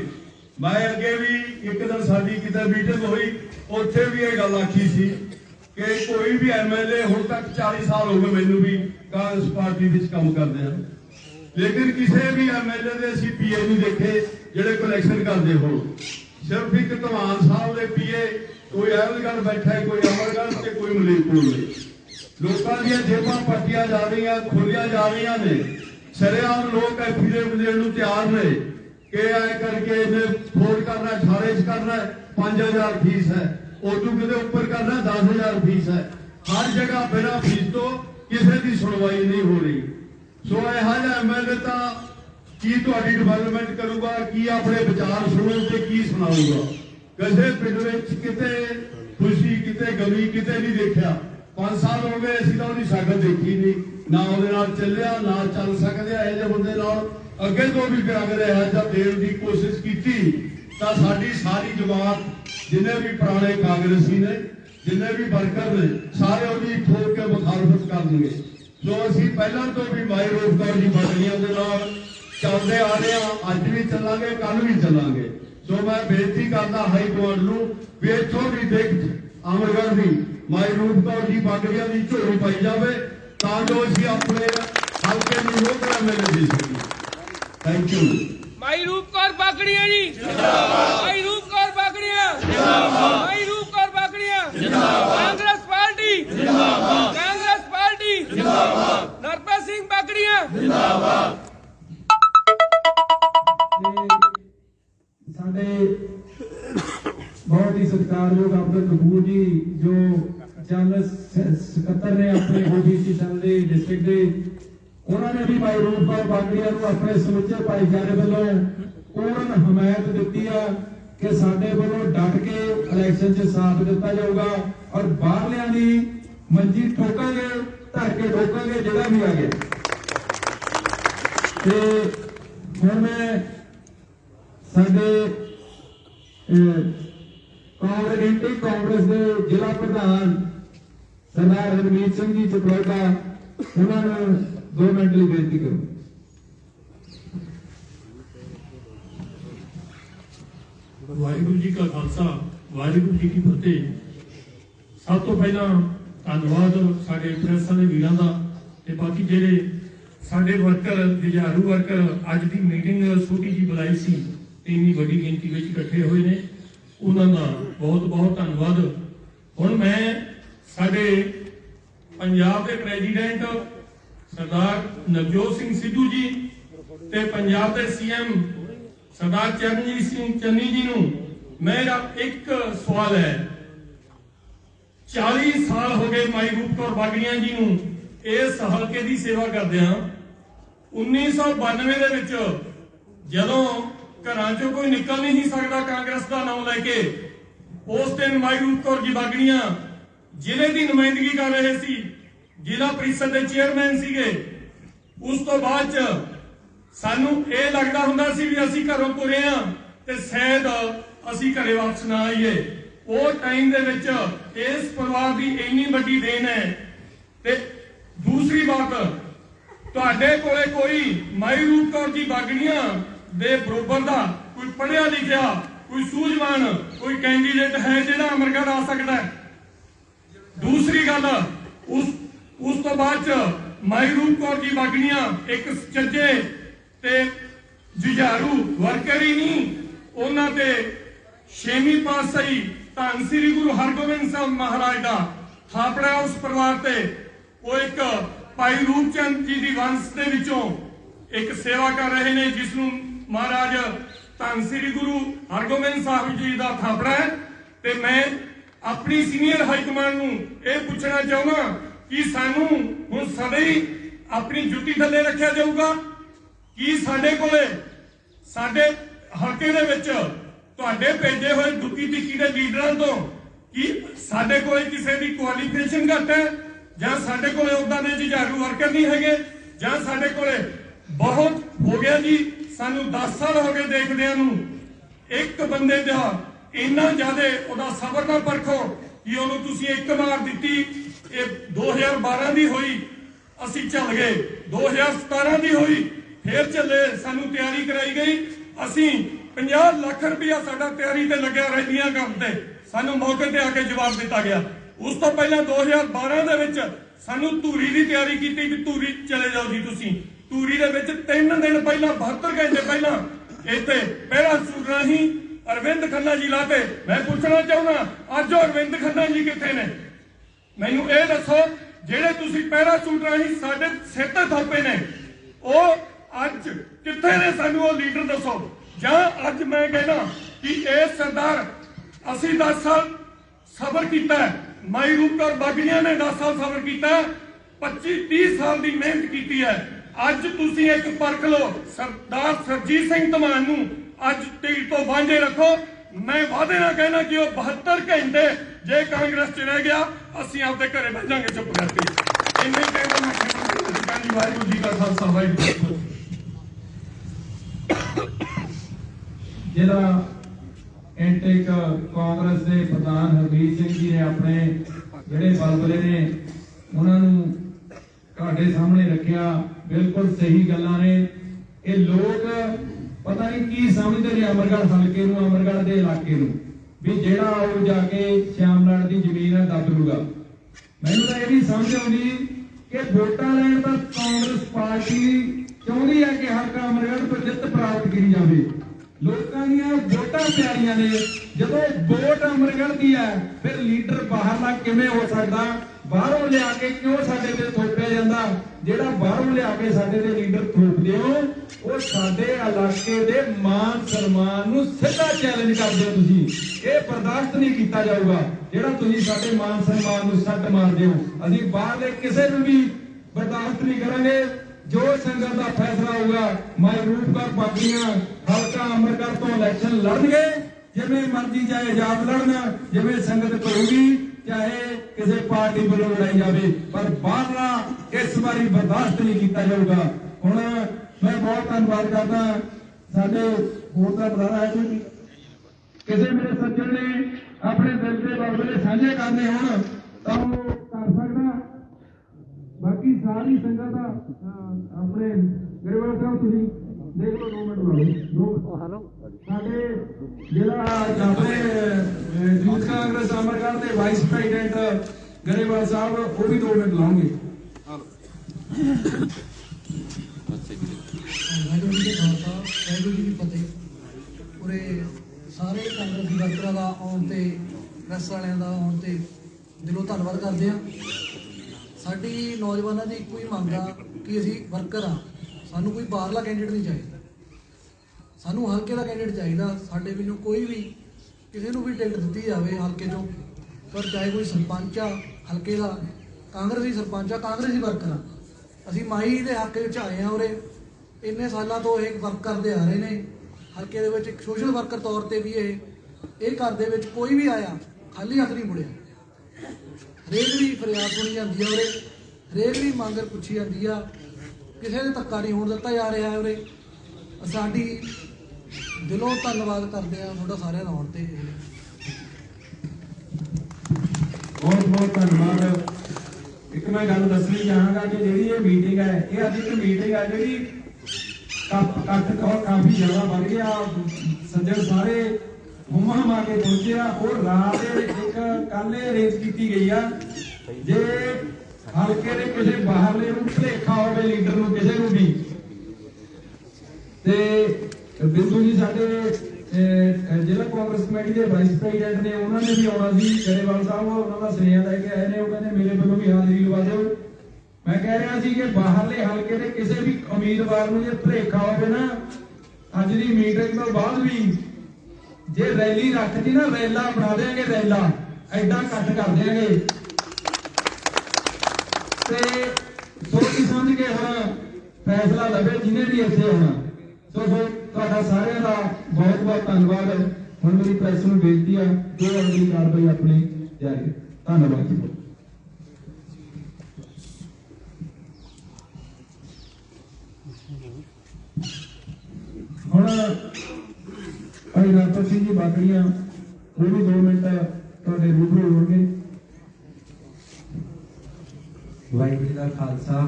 मैं अगे भी एक दिन साडी किते मीटिंग हुई, उत्थे भी यह गल आखी सी कि कोई भी MLA हुण तक 40 साल हो गए मैनू भी कांग्रेस पार्टी विच काम करदे हैं, लेकिन किसी भी MLA दे असीं PA नहीं देखे जिहड़े कलैक्शन करदे हो। सिर्फ एक धवान साहब दे PA कोई अहलगढ़ बैठा है, कोई अमरगढ़ ते कोई मलेरकोट में। लोकां दीयां जेबां पट्टियां जा रही, खोलियां जा रही ने। सरेआम लोग एफिडेविट देण नूं तैयार ने कि ऐ करके इन्हें फोन करना, 18 करना, 5000 फीस है, उदू किते उपर करना 10,000 फीस है। हर जगह बिना फीस तो किसी की सुनवाई नहीं हो रही। सो यह MLA तां की तुहाडी डिवेलपमेंट करूगा, की अपने विचार सुनो ते की सुनाऊगा। किसी पिंड विच किते खुशी, किते गमी, किते नहीं देखा। 5 साल हो गए असीं तां उहदी शकल देखी नहीं, ना उहदे नाल चलिया, ना चल सकदे। इहो जिहे बंदे नाल अगे तो भी अगर यह देण की कोशिश की तो साडी सारी जमात जिन्हें भी पुराने कांग्रेसी ने, जिन्हें भी वर्कर ने, सारे उहदी ठोक के मुखालफत कर देंगे। सो असीं पहलां तो भी माई रूप कौर जी बागड़िया दे नाल चलते आ रहे हैं, अज भी चलांगे, कल भी चलांगे। सो मैं बेनती करदा हाई कमांड नूं भी इत्थों भी देख अमरगढ़ दी माई रूप कौर जी बागड़िया की झोली पाई जाए तां जो असीं अपने हल्के नूं लोकल MLA दे सकीए। Thank you. माई रूप कौर बागड़िया जी जिंदाबाद, माई रूप कौर बागड़िया जिंदाबाद, माई रूप कौर बागड़िया जिंदाबाद, कांग्रेस पार्टी जिंदाबाद, कांग्रेस पार्टी जिंदाबाद, नरपत सिंह बागड़िया जिंदाबाद। साडे बहुत ही सत्कारयोग अब्दुल कपूर जी जो जनरल सकत्तर ने अपने OBC सेल दे डिस्ट्रिक्ट दे, उन्होंने भी भाई रूप कौर बागड़िया को अपने समुचे भाईचारे वालों पूर्ण हमायत दी है कि साडे वालों डट के इलैक्शन च साथ दिता जाऊगा और बाहरलियां दी मंजी ठोकांगे, धर के ठोकांगे जिहड़ा भी आ गया। ते हुण मैं साडे कांग्रेस के जिला प्रधान सरदार हरमीत सिंह जी चपलोटा, उन्होंने 2 मिनट लिए बेनती करूं। वाहिगुरू जी का खालसा, वाहिगुरू जी की फतेह। सब तो पहला धन्यवाद साडे प्रेस वाले वीरां दा ते बाकी जेहड़े साडे वर्कर जुझारू वर्कर अज दी मीटिंग छोटी जी बुलाई सी ते इन्नी बड़ी गिनती विच इकट्ठे हुए ने, उन्हां दा बहुत बहुत धन्यवाद। हुण मैं साडे पंजाब के प्रेजिडेंट सरदार नवजोत सिंह सिद्धू जी ते पंजाब के CM सरदार चरणजीत सिंह चन्नी जी नूं मेरा एक सवाल है। 40 साल हो गए माई रूप कौर बागड़िया जी नूं इस हल्के की सेवा करदे। 1992 दे विच जदों घरां चों कोई निकल नहीं सकता कांग्रेस का नाम लैके, उस दिन माई रूप कौर जी बागड़िया जिले की नुमाइंदगी कर रहे सी, जिला परिषद के चेयरमैन सीगे। उस तो बाद सानू ये लगता हुंदा सी भी असीं घरों तुरे हां ते शायद असीं घरे वापस ना आईए। वो टाइम दे विच इस परिवार की इन्नी वड्डी देन है। ते दूसरी बात ਤੁਹਾਡੇ ਕੋਲੇ ਕੋਈ ਮਾਈ ਰੂਪ ਕੌਰ ਜੀ ਬਾਗੜੀਆਂ ਦੇ ਬਰੋਬਰ ਦਾ ਕੋਈ ਪੜ੍ਹਿਆ ਲਿਖਿਆ, ਕੋਈ ਸੂਝਵਾਨ, ਕੋਈ ਕੈਂਡੀਡੇਟ ਹੈ ਜਿਹੜਾ ਅਮਰਗੜ੍ਹ ਆ ਸਕਦਾ ਹੈ? ਦੂਸਰੀ ਗੱਲ, ਉਸ ਤੋਂ ਬਾਅਦ ਚ ਮਾਈ ਰੂਪ ਕੌਰ ਜੀ ਬਾਗੜੀਆਂ ਇੱਕ ਚੱਜੇ ਤੇ ਜੁਝਾਰੂ ਵਰਕਰ ਹੀ ਨਹੀਂ, ਉਹਨਾਂ ਤੇ 6ਵੀਂ ਪਾਤਸ਼ਾਹੀ ਧੰਨ ਸ੍ਰੀ ਗੁਰੂ ਹਰਗੋਬਿੰਦ ਸਾਹਿਬ ਮਹਾਰਾਜ ਦਾ ਥਾਪੜਾ ਉਸ ਪਰਿਵਾਰ ਤੇ। ਉਹ ਇੱਕ ਭਾਈ ਰੂਪਚੰਦ ਜੀ ਦੀ ਵੰਸ਼ ਦੇ ਵਿੱਚੋਂ ਇੱਕ ਸੇਵਾ ਕਰ ਰਹੇ ਨੇ, ਜਿਸ ਨੂੰ ਮਹਾਰਾਜ ਧੰਨ ਸ੍ਰੀ ਗੁਰੂ ਹਰਗੋਬਿੰਦ ਸਾਹਿਬ ਜੀ ਦਾ ਥਾਪੜਾ ਹੈ। ਤੇ ਮੈਂ ਆਪਣੀ ਸੀਨੀਅਰ ਹਾਈ ਕਮਾਂਡ ਨੂੰ ਇਹ ਪੁੱਛਣਾ ਚਾਹੁੰਦਾ ਕਿ ਸਾਨੂੰ ਹੁਣ ਸਦਾ ਹੀ ਆਪਣੀ ਜੁੱਤੀ ਥੱਲੇ ਰੱਖਿਆ ਜਾਊਗਾ? ਕੀ ਸਾਡੇ ਕੋਲੇ ਸਾਡੇ ਹਲਕੇ ਦੇ ਵਿੱਚ ਤੁਹਾਡੇ ਭੇਜੇ ਹੋਏ ਦੁੱਕੀ ਟਿੱਕੀ ਦੇ ਲੀਡਰਾਂ ਤੋਂ ਕੀ ਸਾਡੇ ਕੋਲੇ ਕਿਸੇ ਦੀ ਕੁਆਲੀਫਿਕੇਸ਼ਨ ਘੱਟ ਹੈ, ਜਾਂ ਸਾਡੇ ਕੋਲੇ ਉਦਾਂ ਦੇ ਜੁਝਾਰੂ ਵਰਕਰ ਨਹੀਂ ਹੈਗੇ, ਜਾਂ ਸਾਡੇ ਕੋਲੇ ਬਹੁਤ ਹੋ ਗਿਆ ਜੀ, ਸਾਨੂੰ 10 ਸਾਲ ਹੋ ਗਏ ਦੇਖਦਿਆਂ ਨੂੰ, ਇੱਕ ਬੰਦੇ ਦਾ ਇੰਨਾ ਜ਼ਿਆਦਾ ਉਹਦਾ ਸਬਰ ਨਾ ਪਰਖੋ ਕਿ ਉਹਨੂੰ ਤੁਸੀਂ ਇੱਕ ਮਾਰ ਦਿੱਤੀ। ਇਹ 2012 ਦੀ ਹੋਈ, ਅਸੀਂ ਚੱਲ ਗਏ, 2017 ਦੀ ਹੋਈ, ਫੇਰ ਚੱਲੇ, ਸਾਨੂੰ ਤਿਆਰੀ ਕਰਾਈ ਗਈ, ਅਸੀਂ 50 ਲੱਖ ਰੁਪਇਆ ਸਾਡਾ ਤਿਆਰੀ ਤੇ ਲੱਗਿਆ ਰੈਲੀਆਂ ਕਰਨ ਤੇ, ਸਾਨੂੰ ਮੌਕੇ ਤੇ ਆ ਕੇ ਜਵਾਬ ਦਿੱਤਾ ਗਿਆ। ਉਸ ਤੋਂ ਪਹਿਲਾਂ 2012 ਦੇ ਵਿੱਚ ਸਾਨੂੰ ਧੂਰੀ ਦੀ ਤਿਆਰੀ ਕੀਤੀ ਵੀ ਧੂਰੀ ਚਲੇ ਜਾਓ ਜੀ ਤੁਸੀਂ। ਧੂਰੀ ਦੇ ਵਿੱਚ 3 ਦਿਨ ਪਹਿਲਾਂ 72 ਘੰਟੇ ਪਹਿਲਾਂ ਇੱਥੇ ਪਹਿਲਾ ਸੂਟ ਰਾਹੀਂ ਅਰਵਿੰਦ ਖੰਨਾ ਜੀ ਲਾਤੇ। ਮੈਂ ਪੁੱਛਣਾ ਚਾਹੁੰਦਾ ਅੱਜ ਉਹ ਅਰਵਿੰਦ ਖੰਨਾ ਜੀ ਕਿੱਥੇ ਨੇ? ਮੈਨੂੰ ਇਹ ਦੱਸੋ, ਜਿਹੜੇ ਤੁਸੀਂ ਪਹਿਲਾ ਸੂਟ ਰਾਹੀਂ ਸਾਡੇ ਸਿਰ ਤੇ ਥਾਪੇ ਨੇ, ਉਹ ਅੱਜ ਕਿੱਥੇ ਨੇ? ਸਾਨੂੰ ਉਹ ਲੀਡਰ ਦੱਸੋ। ਜਾਂ ਅੱਜ ਮੈਂ ਕਹਿੰਦਾ ਕਿ ਇਹ ਸਰਦਾਰ ਅਸੀਂ 10 ਸਾਲ ਸਬਰ ਕੀਤਾ ਹੈ, ਮਾਈ ਰੂਪ ਕੌਰ ਬਾਗੜੀਆਂ ਨੇ 10 ਸਾਲ ਸਬਰ ਕੀਤਾ, 25-30 ਸਾਲ ਦੀ ਮਿਹਨਤ ਕੀਤੀ ਹੈ। ਅੱਜ ਤੁਸੀਂ ਇੱਕ ਪਰਖ ਲਓ, ਸਰਦਾਰ ਸਰਜੀਤ ਸਿੰਘ ਧਮਾਨ ਨੂੰ ਅੱਜ ਟਿਕਟ ਤੋਂ ਵਾਂਝੇ ਰੱਖੋ। ਮੈਂ ਵਾਅਦੇ ਨਾਲ ਕਹਿਣਾ ਕਿ ਉਹ 72 ਘੰਟੇ ਜੇ ਕਾਂਗਰਸ ਚ ਰਹਿ ਗਿਆ, ਅਸੀਂ ਆਪਦੇ ਘਰੇ ਬਹਿ ਜਾਾਂਗੇ ਚੁੱਪ ਕਰਕੇ। ਇੰਨੇ ਕਹਿੰਦਾ ਮੈਂ ਵਾਹਿਗੁਰੂ ਜੀ ਕਾ ਖਾਲਸਾ ਵਾਹਿਗੁਰੂ ਜੀ ਕੀ ਫਤਿਹ। ਜਿਹੜਾ ਇੰਟੇਕ ਕਾਂਗਰਸ ਦੇ ਪ੍ਰਧਾਨ ਹਰਮੀਤ ਸਿੰਘ ਜੀ ਨੇ ਆਪਣੇ ਜਿਹੜੇ ਬਲਬਲੇ ਨੇ ਉਹਨਾਂ ਨੂੰ ਤੁਹਾਡੇ ਸਾਹਮਣੇ ਰੱਖਿਆ, ਬਿਲਕੁਲ ਸਹੀ ਗੱਲਾਂ ਨੇ। ਇਹ ਲੋਕ ਪਤਾ ਨਹੀਂ ਕੀ ਸਮਝਦੇ ਨੇ ਅਮਰਗੜ੍ਹ ਹਲਕੇ ਨੂੰ, ਅਮਰਗੜ੍ਹ ਦੇ ਇਲਾਕੇ ਨੂੰ, ਵੀ ਜਿਹੜਾ ਉਹ ਜਾ ਕੇ ਸ਼ਿਆਮਲਾਲ ਦੀ ਜ਼ਮੀਨ ਹੈ ਦੱਬ ਲੂਗਾ। ਮੈਨੂੰ ਤਾਂ ਇਹ ਵੀ ਸਮਝ ਆਉਂਦੀ ਕਿ ਵੋਟਾਂ ਲੈਣ ਤਾਂ ਕਾਂਗਰਸ ਪਾਰਟੀ ਚਾਹੁੰਦੀ ਹੈ ਕਿ ਹਲਕਾ ਅਮਰਗੜ੍ਹ ਤੋਂ ਜਿੱਤ ਪ੍ਰਾਪਤ ਕੀਤੀ ਜਾਵੇ। ਲੋਕਾਂ ਦੀਆਂ ਵੋਟਾਂ ਪਿਆਰੀਆਂ ਨੇ, ਜਦੋਂ ਵੋਟ ਅਮਰਗੜ੍ਹ ਦੀ ਹੈ ਫਿਰ ਲੀਡਰ ਬਾਹਰਲਾ ਕਿਵੇਂ ਹੋ ਸਕਦਾ? ਬਾਹਰੋਂ ਲਿਆ ਕੇ ਕਿਉਂ ਸਾਡੇ ਤੇ ਥੋਪਿਆ ਜਾਂਦਾ? ਜਿਹੜਾ ਬਾਹਰੋਂ ਲਿਆ ਕੇ ਸਾਡੇ ਤੇ ਲੀਡਰ ਥੋਪਦੇ ਹੋ, ਉਹ ਸਾਡੇ ਇਲਾਕੇ ਦੇ ਮਾਨ ਸਨਮਾਨ ਨੂੰ ਸਿੱਧਾ ਚੈਲੰਜ ਕਰਦੇ ਹੋ ਤੁਸੀਂ। ਇਹ ਬਰਦਾਸ਼ਤ ਨਹੀਂ ਕੀਤਾ ਜਾਊਗਾ ਜਿਹੜਾ ਤੁਸੀਂ ਸਾਡੇ ਮਾਨ ਸਨਮਾਨ ਨੂੰ ਸੱਟ ਮਾਰਦੇ ਹੋ। ਅਸੀਂ ਬਾਹਰਲੇ ਕਿਸੇ ਨੂੰ ਵੀ ਬਰਦਾਸ਼ਤ ਨਹੀਂ ਕਰਾਂਗੇ। ਜੋ ਸੰਗਤ ਦਾ ਫੈਸਲਾ ਹੋਊਗਾ, ਮਾਈ ਰੂਪ ਕੌਰ ਬਾਗੜੀਆਂ ਹਲਕਾ ਅਮਰਗੜ੍ਹ ਤੋਂ ਇਲੈਕਸ਼ਨ ਲੜਨਗੇ, ਜਿਵੇਂ ਮਰਜ਼ੀ ਚਾਹੇ ਆਜ਼ਾਦ ਲੜਨ, ਜਿਵੇਂ ਸੰਗਤ ਕਰੂਗੀ, ਚਾਹੇ ਕਿਸੇ ਪਾਰਟੀ ਵੱਲੋਂ ਲੜਾਈ ਜਾਵੇ, ਪਰ ਬਾਹਰਲਾ ਇਸ ਵਾਰੀ ਬਰਦਾਸ਼ਤ ਨਹੀਂ ਕੀਤਾ ਜਾਊਗਾ। ਹੁਣ ਮੈਂ ਬਹੁਤ ਧੰਨਵਾਦ ਕਰਦਾ ਸਾਡੇ ਹੋਰ ਦਾ ਬੁਲਾਰਾ ਹੈ ਜੀ, ਕਿਸੇ ਮੇਰੇ ਸੱਜਣ ਨੇ ਆਪਣੇ ਦਿਲ ਦੇ ਬਲਬਲੇ ਸਾਂਝੇ ਕਰਨੇ ਹੋਣ ਤਾਂ ਉਹ ਕਰ ਸਕਦਾ। ਬਾਕੀ ਸਾਰੀ ਸੰਗਤ ਦਾ ਆਪਣੇ ਗਰੇਵਾਲ ਸਾਹਿਬ ਤੁਸੀਂ ਦੇਖ ਲਓ, 2 ਮਿੰਟ ਲਾਓ। ਸਾਡੇ ਜਿਹੜਾ ਆਪਣੇ ਯੂਥ ਕਾਂਗਰਸ ਅਮਰਗੜ੍ਹ ਦੇ ਵਾਈਸ ਪ੍ਰੈਜ਼ੀਡੈਂਟ ਗਰੇਵਾਲ ਸਾਹਿਬ, ਉਹ ਵੀ 2 ਮਿੰਟ ਲਾਉਣਗੇ। ਵਾਹਿਗੁਰੂ ਜੀ ਕਾ ਖਾਲਸਾ, ਵਾਹਿਗੁਰੂ ਜੀ ਕੀ ਫਤਿਹ। ਪੂਰੇ ਸਾਰੇ ਕਾਂਗਰਸੀ ਵਰਕਰਾਂ ਦਾ ਆਉਣ ਤੇ, ਪ੍ਰੈਸ ਵਾਲਿਆਂ ਦਾ ਆਉਣ ਤੇ ਦਿਲੋਂ ਧੰਨਵਾਦ ਕਰਦੇ ਹਾਂ। ਸਾਡੀ ਨੌਜਵਾਨਾਂ ਦੀ ਇੱਕੋ ਹੀ ਮੰਗ ਆ ਕਿ ਅਸੀਂ ਵਰਕਰ ਆ, ਸਾਨੂੰ ਕੋਈ ਬਾਹਰਲਾ ਕੈਂਡੀਡੇਟ ਨਹੀਂ ਚਾਹੀਦਾ, ਸਾਨੂੰ ਹਲਕੇ ਦਾ ਕੈਂਡੀਡੇਟ ਚਾਹੀਦਾ। ਸਾਡੇ ਵੱਲੋਂ ਕੋਈ ਵੀ ਕਿਸੇ ਨੂੰ ਵੀ ਟਿਕਟ ਦਿੱਤੀ ਜਾਵੇ ਹਲਕੇ ਚੋਂ, ਪਰ ਚਾਹੇ ਕੋਈ ਸਰਪੰਚ ਆ ਹਲਕੇ ਦਾ, ਕਾਂਗਰਸੀ ਸਰਪੰਚ ਆ, ਕਾਂਗਰਸੀ ਵਰਕਰ ਆ। ਅਸੀਂ ਮਾਈ ਦੇ ਹੱਕ ਵਿੱਚ ਆਏ ਹਾਂ ਉਰੇ, ਇੰਨੇ ਸਾਲਾਂ ਤੋਂ ਇਹ ਵਰਕ ਕਰਦੇ ਆ ਰਹੇ ਨੇ ਹਲਕੇ ਦੇ ਵਿੱਚ। ਇੱਕ ਸੋਸ਼ਲ ਵਰਕਰ ਤੌਰ ਤੇ ਵੀ ਇਹ ਘਰ ਦੇ ਵਿੱਚ ਕੋਈ ਵੀ ਆਇਆ ਖਾਲੀ ਹੱਥ ਨਹੀਂ ਮੁੜਿਆ। ਹਰੇਕ ਦੀ ਫਰਿਆਦ ਸੁਣੀ ਜਾਂਦੀ ਆ ਉਰੇ, ਹਰੇਕ ਦੀ ਮੰਗ ਪੁੱਛੀ ਜਾਂਦੀ ਆ, ਕਿਸੇ ਦੇ ਧੱਕਾ ਨਹੀਂ ਹੋਣ ਦਿੱਤਾ ਜਾ ਰਿਹਾ ਉਰੇ। ਸਾਡੀ ਦਿਲੋਂ ਧੰਨਵਾਦ ਕਰਦੇ ਆ ਤੁਹਾਡਾ ਸਾਰਿਆਂ ਦਾ ਆਉਣ ਤੇ। ਬਹੁਤ ਬਹੁਤ ਧੰਨਵਾਦ। एक मैं गल दसनी चाहांगा कि जिहड़ी ये मीटिंग है ये अज एक मीटिंग है जिहड़ी कट काफी ज्यादा बढ़ गया। सज्जन सारे हुमा हुमा के पहुंचे और रात एक कल अरेंज की गई है जे हल्के ने किसी बाहरले नूं भुलेखा होवे लीडर नूं किसी नूं भी ते बिंदु जी साडे जिला कांग्रेस कमेटी के वाइस प्रेसिडेंट ने उन्होंने भी आना सी गरेवाल साहब उन्होंने सुनेहा लैके आए ने वो कहते मेरे वालों भी हाजिरी लवा दो। मैं कह रहा सी कि बाहरले हल्के के किसी भी उम्मीदवार नूं जे भुलेखा होवे ना अज दी मीटिंग तो बाद भी जे रैली रख दी ना रैला बना देंगे रैला ऐडा कट कर देंगे ते सोच समझ के हम फैसला लवे जिन्हें भी इत्थे होना। सो तुहाडा सारिਆਂ ਦਾ बहुत बहुत धन्यवाद। हुण मेरी प्रेस नूं बेनती है जो अगली कार्रवाई अपनी जारी धन्यवाद जी। हुण भाई नरपत सिंह जी बागड़िया वो भी 2 मिनट तुहाडे रूबरू होणगे। वाहिगुरू जी का खालसा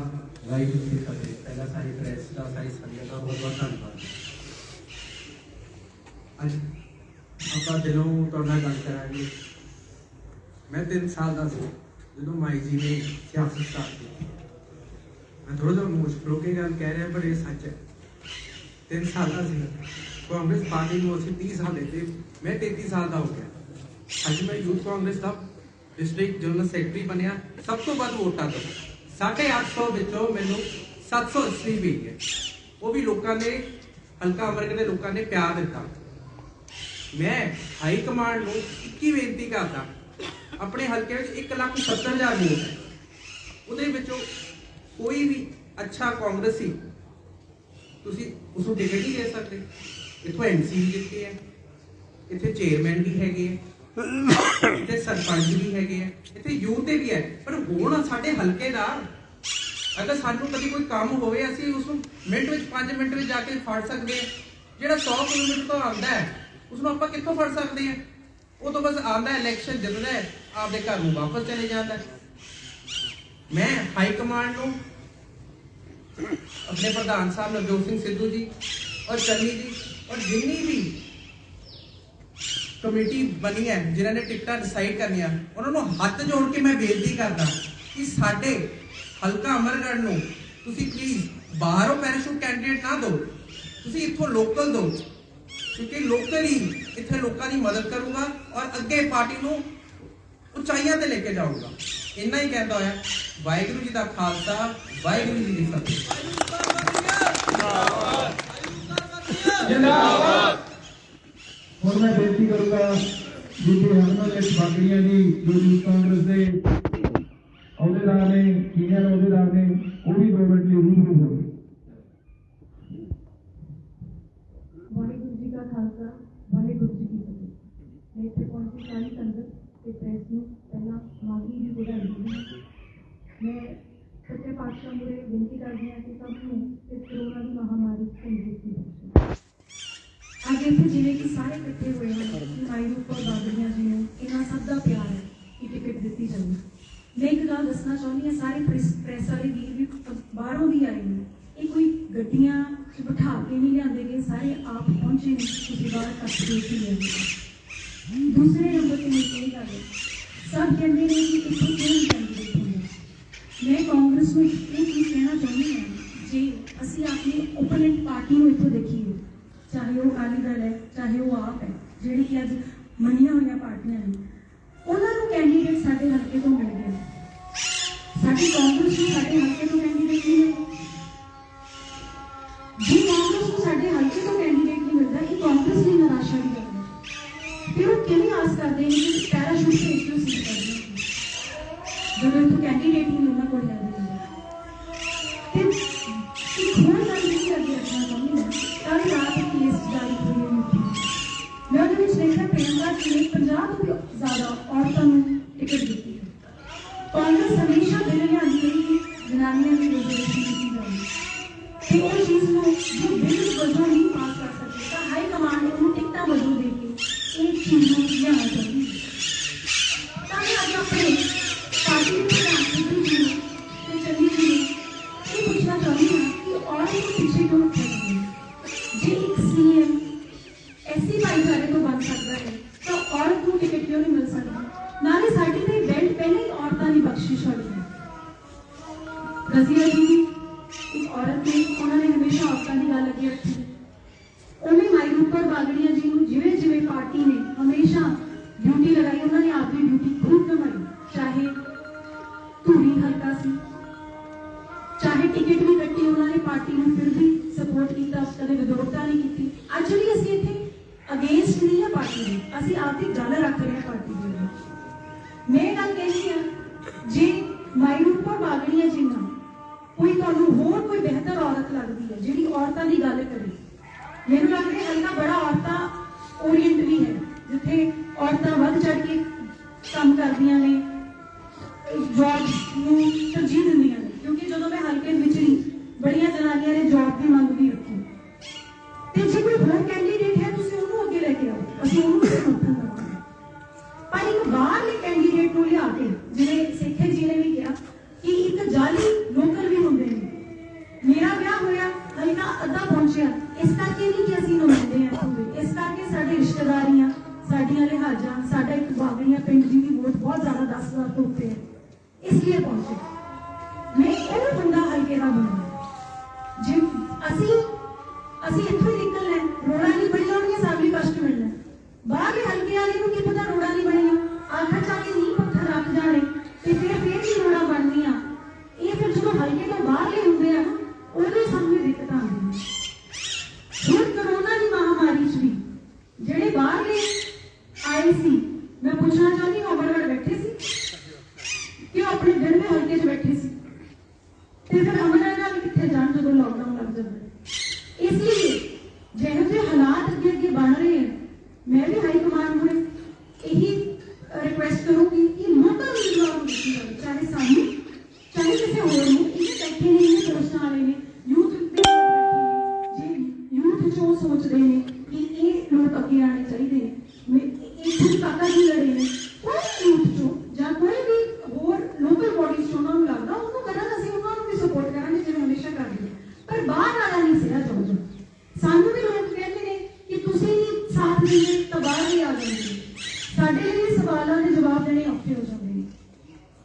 वाहिगुरू जी की फतेह। पहला सारी प्रेस का सारी संगत का बहुत बहुत धन्यवाद। अज ਆਪਾਂ ਦਿਲੋਂ ਤੁਹਾਡਾ ਗੱਲ ਕਰਾਂਗੇ। मैं 3 साल ਦਾ ਸੀ ਜਦੋਂ ਮਾਈ ਜੀ ਨੇ ਸਿਆਸਤ ਸਟਾਰਟ ਕੀਤੀ। मैं थोड़ा ਜਿਹਾ ਮੁਸ਼ਕਲ ਹੋ ਕੇ ਗੱਲ ਕਹਿ ਰਿਹਾ ਪਰ ਇਹ ਸੱਚ ਹੈ। 3 ਸਾਲ ਦਾ ਸੀ कांग्रेस पार्टी ਨੂੰ ਅਸੀਂ 30 ਸਾਲ ਦੇ ਤੇ मैं 33 ਸਾਲ ਦਾ ਹੋ ਗਿਆ। ਅੱਜ मैं यूथ कांग्रेस ਦਾ डिस्ट्रिक्ट जनरल सैकटरी बनया। सब तो ਵੱਧ ਵੋਟਾਂ ਤੋਂ 850 ਵਿੱਚੋਂ ਮੈਨੂੰ 780 ਵੀ ਹੈ। ਉਹ ਵੀ ਲੋਕਾਂ ਨੇ ਹਲਕਾ ਅਮਰਗੜ੍ਹ ਦੇ ਲੋਕਾਂ ਨੇ ਪਿਆਰ ਦਿੱਤਾ। मैं हाई कमांड ਨੂੰ ਇੱਕ ਹੀ ਬੇਨਤੀ ਕਰਦਾ ਆਪਣੇ ਹਲਕੇ ਵਿੱਚ 1,70,000 ਵੋਟ ਹੈ ਉਹਦੇ ਵਿੱਚੋਂ ਕੋਈ ਵੀ ਅੱਛਾ ਕਾਂਗਰਸੀ ਤੁਸੀਂ ਉਸ ਨੂੰ ਟਿਕਟ ਨਹੀਂ ਦੇ ਸਕਦੇ। ਇੱਥੋਂ ਐਮਸੀ ਵੀ ਜਿੱਤੇ ਹੈ ਇੱਥੇ ਚੇਅਰਮੈਨ ਵੀ ਹੈਗੇ ਹੈ ਇੱਥੇ ਸਰਪੰਚ ਵੀ ਹੈਗੇ ਹੈ ਇੱਥੇ ਯੂਥ ਦੇ ਵੀ ਹੈ। ਪਰ ਹੁਣ ਸਾਡੇ ਹਲਕੇ ਦਾ ਅਗਰ ਸਾਨੂੰ ਕਦੀ ਕੋਈ ਕੰਮ ਹੋਵੇ ਅਸੀਂ ਉਸ ਨੂੰ ਮਿੰਟ ਵਿੱਚ 5 ਮਿੰਟ ਵਿੱਚ ਜਾ ਕੇ ਫੜ ਸਕਦੇ ਹਾਂ। ਜਿਹੜਾ 100 ਕਿਲੋਮੀਟਰ ਤੋਂ ਆਉਂਦਾ ਹੈ उसनों आप कितों फड़ सकते हैं? वो तो बस आता है इलेक्शन जितना है आपके घर में वापस चले जाता है। मैं हाई कमांड को अपने प्रधान साहब नवजोत सिंह सिद्धू जी और चन्नी जी और जिन्नी भी कमेटी बनी है जिन्होंने टिकटा डिसाइड करनी उन्होंने हाथ जोड़ के मैं बेनती करता कि साडे हल्का अमरगढ़ नूं तुसी प्लीज बाहरों पैराशूट कैंडिडेट ना दो, तुसी इत्थों लोकल दो क्योंकि लोकल ही इतने लोगों की मदद करूंगा और अगे पार्टी को उचाइयां ते लेके जाऊंगा। इन्ना ही कहता होया वाहिगुरू जी का खालसा वाहिगुरू जी की फतेह। और मैं बेनती करूंगा बीबी हरमनजीत बागड़िया जी जो यूथ कांग्रेस के अहुदेदार ने सीनियर अहुदेदार ने वो भी 2 मिनट लिए रूबरू हो। वाहिगुरू जी का खालसा वाहिगुरू जी की फतेह। मैं इतने पहुंची सारी संगत के प्रेस में पहला मागी जी बधाई दी। मैं सच्चे पातशाह मुरे बेनती करती हाँ कि सबनों इस कोरोना की महामारी तंदुरुस्ती बख्शे। अज इतने जिवें कि सारे इकट्ठे हुए हैं कि माई रूप और बागड़िया जी ने इन्होंने सब का प्यार है कि टिकट दी जाए। मैं एक गल दसना चाहती हाँ सारे प्रेस वाले वीर भी बाहरों भी आए हैं। ये कोई गड्डियां बिठा के नहीं लिया गए सारे आप पहुंचे नहीं बाहर कट के लिया। दूसरे नंबर पर मैं यही गल सब कहते हैं कि इतने क्यों कैंडिडेट होंगे। मैं कांग्रेस में एक चीज़ कहना चाहती हूँ जे असी अपनी ओपोनेंट पार्टी को इतों देखिए चाहे वो अकाली दल है चाहे वो आप है जी कि अज मनिया हुई पार्टियां ने उन्होंने कैंडिडेट साढ़े हल्के तो मिल गए। साड़ी कांग्रेस में साढ़े हल्के तो कैंडिडेट नहीं मिले। जी कांग्रेस को साढ़े हल्के तो कैंडिडेट नहीं मिलता ये कांग्रेस की निराशा भी करती है। फिर वो कितनी आस करते हैं कि पैराशूट से इसको सीट कर दें जब इनको कैंडिडेट ही मिलना कोई लग नहीं है। थोड़ा गल नहीं करके रखना चाहूँगी मैं कल रात एक लिस्ट जारी हुई है मैं उन्हें देखा प्रियंका जी ने 50 तो भी ज़्यादा औरतों को टिकट दी है। कांग्रेस हमेशा बिल लियादी रही कि जनानियां की रिजर्वेशन की जाए तो उस चीज़ को जो बिल वजों नहीं पास कर सकते तो हाई कमांड ने उन्हें टिकटा वजों देके एक चीज़ को लियाना चाहिए ताकि आज अपने पार्टी के प्रधान रजिया जी भी एक औरत ने, उन्होंने हमेशा औरतों की गल अगे रखी। उन्हें माई रूप कौर बागड़िया जी को जिवें जिवें पार्टी ने हमेशा ड्यूटी लगाई, उन्होंने आपकी ड्यूटी खूब निभाई, चाहे धूरी हल्का सी, चाहे टिकट भी कट्टी, उन्होंने पार्टी में फिर भी सपोर्ट किया, कदे विरोधता नहीं की। अज भी असीं इत्थे अगेंस्ट नहीं है पार्टी में, असीं आपकी गल रख रहे हैं पार्टी के लिए। मैं गल कहनी है जे माई रूप कौर बागड़िया जी ना कोई तुहानूं होर कोई बेहतर औरत लगती है जिहड़ी औरतां दी गल करे, मैनूं लगदा है हल्का बड़ा औरतां ओरीएंट भी है जिथे औरतां वध चढ़ के काम करदियां ने, जॉब नूं तरजीह दिंदियां ने, क्योंकि जदों मैं हल्के विचरी बड़ियां जनानियां ने जॉब की मंग भी रखी। ते जे कोई होर कैंडीडेट है तुसीं उहनूं अगे लैके आओ, असीं उहनूं भी समर्थन देवांगे। पर एक बाहरले कैंडीडेट नूं लिया के, जिवें सेखे जी ने भी कहा कि एक जाली लोकल भी हुंदे ने। मेरा ब्याह होया हल्का अद्धा पहुंचिया, इस करके नहीं कि असीं नुमाइंदे हैं इत्थों दे, इस करके साडी रिश्तेदारियां, साडियां लिहाजां, साडा एक बागड़िया पिंड जी की वोट बहुत ज्यादा 10,000 तो उत्ते है, इसलिए पहुंचे। मैं वो बंदा हल्के का बनना जी, असी इत्थों ही निकलना है, रोड़ा नहीं बनी होनी, सब भी कष्ट मिलना। बाहर हल्के वाले को क्या पता रोड़ा नहीं बनिया, आखिर जाके नींह पत्थर रख जाने ते फिर भी रोड़ा बननिया। ये फिर जो हल्के तो बाहर होंगे हैं ना, उहदे सामने दिक्कत आती है। हुण कोरोना की महामारी च भी जेडे बाहर आए सी, मैं पूछना चाहती हूँ बड़े बैठे सी कि अपने घर में हल्के च बैठे सी, फिर अमरनाथ भी कितने जान जो लॉकडाउन लग जाए। इसलिए जो हालात अगे अगे बन रहे हैं, मैं भी हाई कमांड को यही रिक्वेस्ट करूंगी कि लोकल उम्मीदवारों को देखी जाए, चाहे सामने चाहे किसी होर में, इन्हें बैठे ने, इन्हें सोचने वाले ने, यूथ बैठे यूथ जो सोचते हैं कि ये लोग अगे आने चाहिए। एक काका जी लड़े ने, कोई यूथ चो या कोई भी होर लोकल बॉडीज चो उन्होंने लगता उन्होंने करना, असीं उन्होंने भी सपोर्ट करांगे जिवें हमेशा करते हैं। पर बाहर वाला नहीं सिरा चाहता, सानू भी लोग कहते हैं कि तुसीं नहीं साथ देंगे तो बाहर ही आ जाएंगे, साडे लिए सवालों के जवाब देने औखे हो जाते हैं।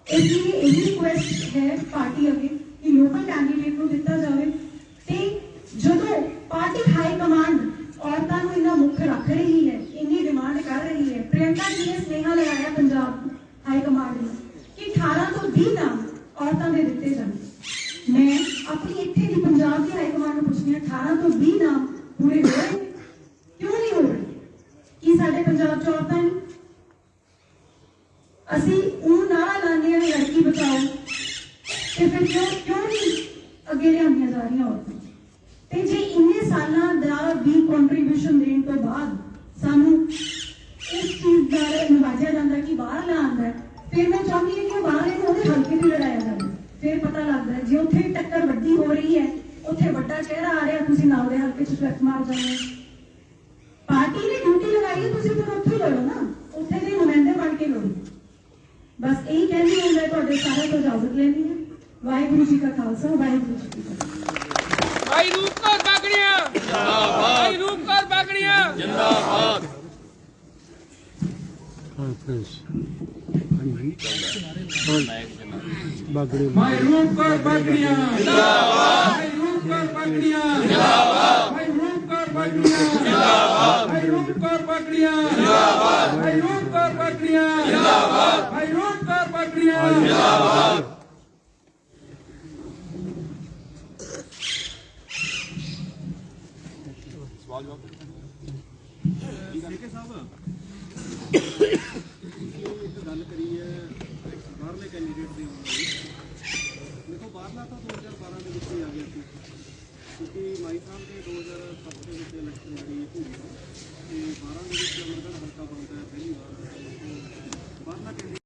इसलिए यही रिक्वेस्ट है पार्टी अगे कि लोकल कैंडीडेट को दिता जाए। ते जदों पार्टी हाई कमांड औरतों को इन्ना मुख रख रही है, इन्नी डिमांड कर रही है, प्रियंका जी ने स्नेहा लगाया पंजाब हाई कमांड में कि 18 तो 20 नाम औरतों के दिते जाए। मैं अपनी इत्थे की पंजाब की हाई कमांड में पूछनी है, 18 तो 20 नाम पूरे हो रहे, क्यों नहीं हो रहे? कि साडे पंजाब च औरतां नहीं? असीं उह नारा लाने हैं लड़की बचाओ, ते फिर क्यों नहीं अगे लिआंदियां जा रही औरतां? ते जे इन्ने सालां दा भी कंट्रीब्यूशन देने तो बाद सानू इस चीज का नवाजा जाता कि बाहर ला आंदा है, फिर मैं चाहती हूँ कि बाहर उहदे हल्के भी लड़ाया जाए, फिर पता लगता है। जो उत्थे टक्कर वड्डी हो रही है, उत्थे वड्डा चेहरा आ रहा, तुसीं नाल दे हल्के च ट्रैक मार जाओ। पार्टी ने ड्यूटी लगाई है, तुसीं फिर उत्थे लड़ो ना, उत्थे दे नुमाइंदे बन के लड़ो। बस यही कहनी है, मैं तुहाडे सारे तो इजाजत लेनी है। वाहिगुरू जी का खालसा, वाहिगुरू जी की फतेह। भाई रूप कौर बागड़िया जिंदाबाद, भाई रूप कौर बागड़िया जिंदाबाद। भाई रूप कौर बागड़िया जिंदाबाद, भाई रूप कौर बागड़िया जिंदाबाद, भाई रूप कौर बागड़िया जिंदाबाद, भाई रूप कौर बागड़िया जिंदाबाद, भाई रूप कौर बागड़िया जिंदाबाद, भाई रूप कौर बागड़िया जिंदाबाद। गल करिए बाहरले कैंडीडेट की देखो, बाहरला तो 2012 के ही आ गया थी, क्योंकि माई साहब के 2007 के इलेक्शन लड़ी धूरी, 12 के अमरगढ़ हल्का बनता है पहली बार, तो बाहरला कैंडीडेट